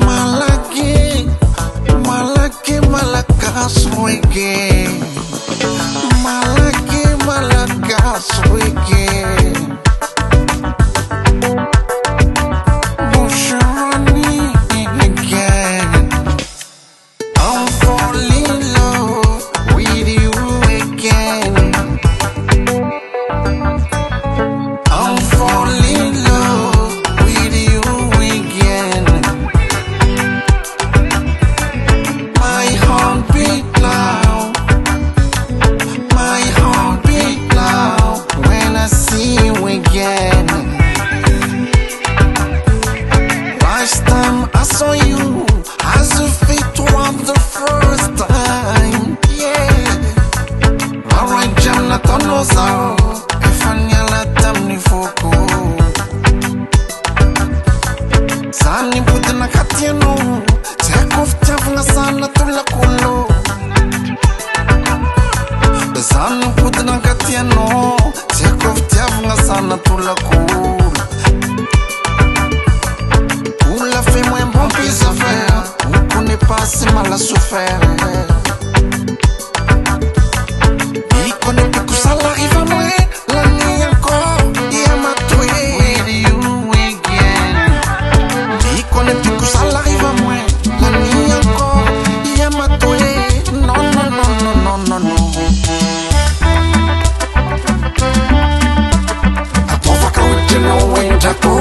Malaki, malaki, malakas wiki. Malaki, malakas wiki. Busharani again. I'm falling in love with you again. I'm falling in love with you again. My heart beat now. My heart beat now when I see you again. Last time I saw you, as if it was the first time. Yeah. Alright, Jonathan knows how. Ifanyala tamni foko. Sani pudina katiano. Take off tavna sana tula kulo. Sani pudina katiano. Take off tavna sana tula kulo. La fais-moi un bon pis à faire. Vous connaissez pas si mal à souffrir. Il connaît plus que ça l'arrive à moi. La nuit encore, il m'a tué. With you again. Il connaît plus que ça l'arrive à moi. La nuit encore, il m'a tué. Non, non, non, non, non, non, non. I don't fuck with you no way to go.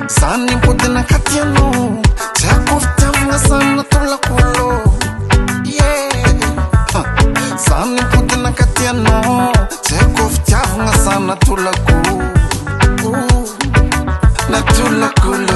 Sani pudina katiano. Take off tavna sana tula kulo. Yeah. Sani pudina katiano. Take off tavna sana tula kulo. Na tula kulo.